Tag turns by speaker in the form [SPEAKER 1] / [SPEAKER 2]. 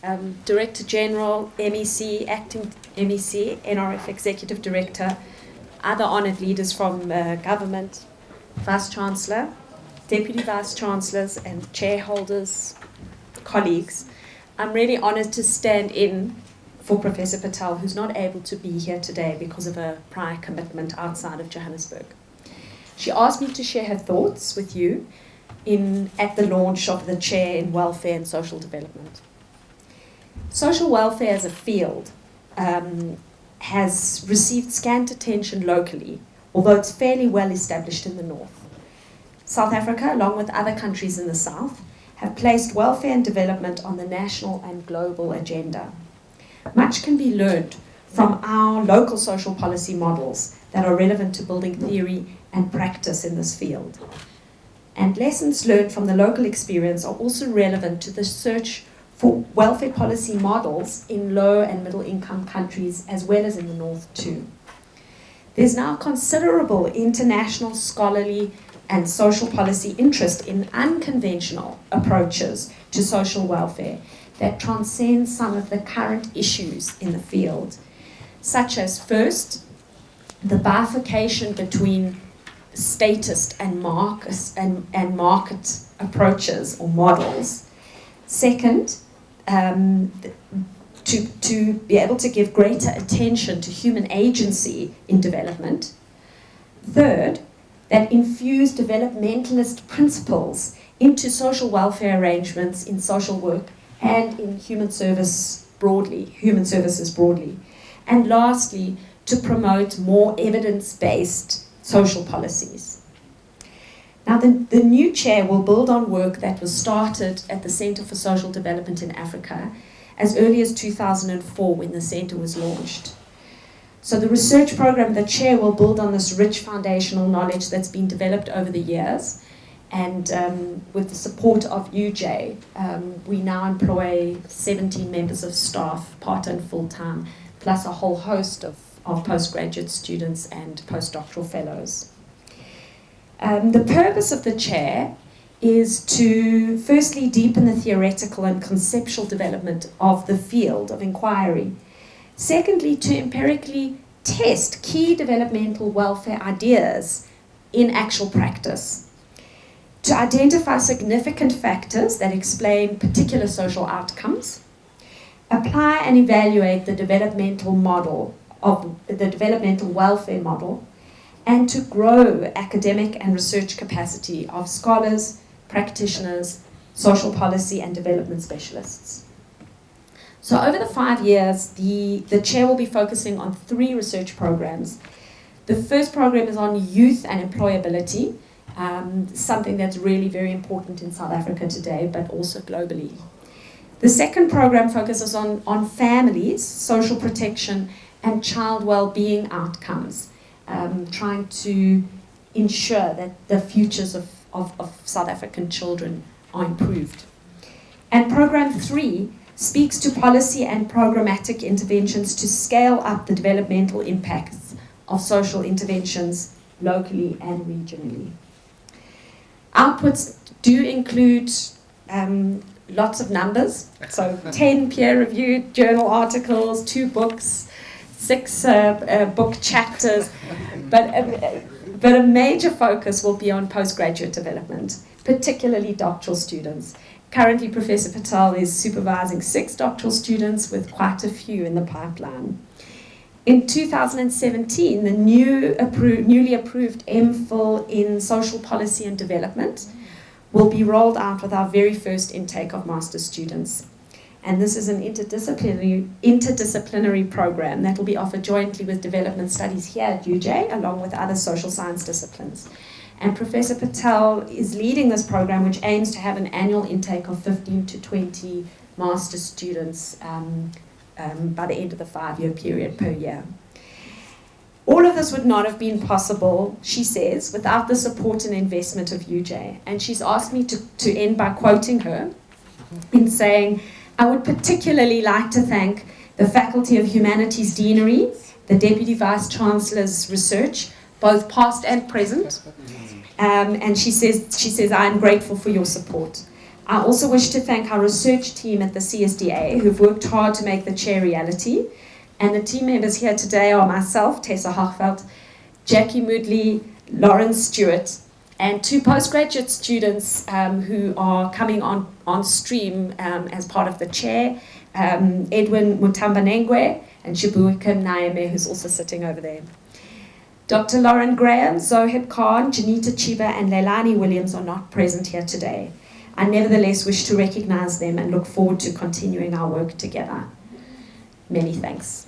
[SPEAKER 1] Director General, MEC, Acting MEC, NRF Executive Director, other honoured leaders from government, Vice Chancellor, Deputy Vice Chancellors and Chairholders, colleagues. I'm really honoured to stand in for Professor Patel, who's not able to be here today because of a prior commitment outside of Johannesburg. She asked me to share her thoughts with you at the launch of the Chair in Welfare and Social Development. Social welfare as a field has received scant attention locally, although it's fairly well established in the north. South Africa, along with other countries in the south, have placed welfare and development on the national and global agenda. Much can be learned from our local social policy models that are relevant to building theory and practice in this field. And lessons learned from the local experience are also relevant to the search for welfare policy models in low and middle income countries as well as in the north too. There's now considerable international scholarly and social policy interest in unconventional approaches to social welfare that transcend some of the current issues in the field, such as first, the bifurcation between statist and market approaches or models. Second, to be able to give greater attention to human agency in development. Third, that infuse developmentalist principles into social welfare arrangements in social work and in human services broadly. And lastly, to promote more evidence-based social policies. Now, the new chair will build on work that was started at the Center for Social Development in Africa as early as 2004 when the center was launched. So the research program, the chair will build on this rich foundational knowledge that's been developed over the years. And with the support of UJ, we now employ 17 members of staff, part and full-time, plus a whole host of postgraduate students and postdoctoral fellows. The purpose of the chair is to firstly deepen the theoretical and conceptual development of the field of inquiry. Secondly, to empirically test key developmental welfare ideas in actual practice. To identify significant factors that explain particular social outcomes. Apply and evaluate the developmental welfare model, and to grow academic and research capacity of scholars, practitioners, social policy and development specialists. So over the 5 years, the chair will be focusing on 3 research programs. The first program is on youth and employability, something that's really very important in South Africa today, but also globally. The second program focuses on families, social protection, and child well-being outcomes, trying to ensure that the futures of South African children are improved. And program 3 speaks to policy and programmatic interventions to scale up the developmental impacts of social interventions locally and regionally. Outputs do include lots of numbers, so 10 peer-reviewed journal articles, 2 books, 6 book chapters, but a major focus will be on postgraduate development, particularly doctoral students. Currently, Professor Patel is supervising 6 doctoral students with quite a few in the pipeline. In 2017, the newly approved MPhil in Social Policy and Development will be rolled out with our very first intake of master's students. And this is an interdisciplinary program that will be offered jointly with development studies here at UJ, along with other social science disciplines. And Professor Patel is leading this program, which aims to have an annual intake of 15 to 20 master's students by the end of the 5-year period per year. All of this would not have been possible, she says, without the support and investment of UJ. And she's asked me to end by quoting her in saying, I would particularly like to thank the Faculty of Humanities Deanery, the Deputy Vice Chancellor's research, both past and present. And she says, I am grateful for your support. I also wish to thank our research team at the CSDA who've worked hard to make the chair reality. And the team members here today are myself, Tessa Hochfeld, Jackie Moodley, Lauren Stewart, and 2 postgraduate students who are coming on stream as part of the chair, Edwin Mutambanengwe and Chibuike Naime, who's also sitting over there. Dr. Lauren Graham, Zohib Khan, Janita Chiba, and Leilani Williams are not present here today. I nevertheless wish to recognize them and look forward to continuing our work together. Many thanks.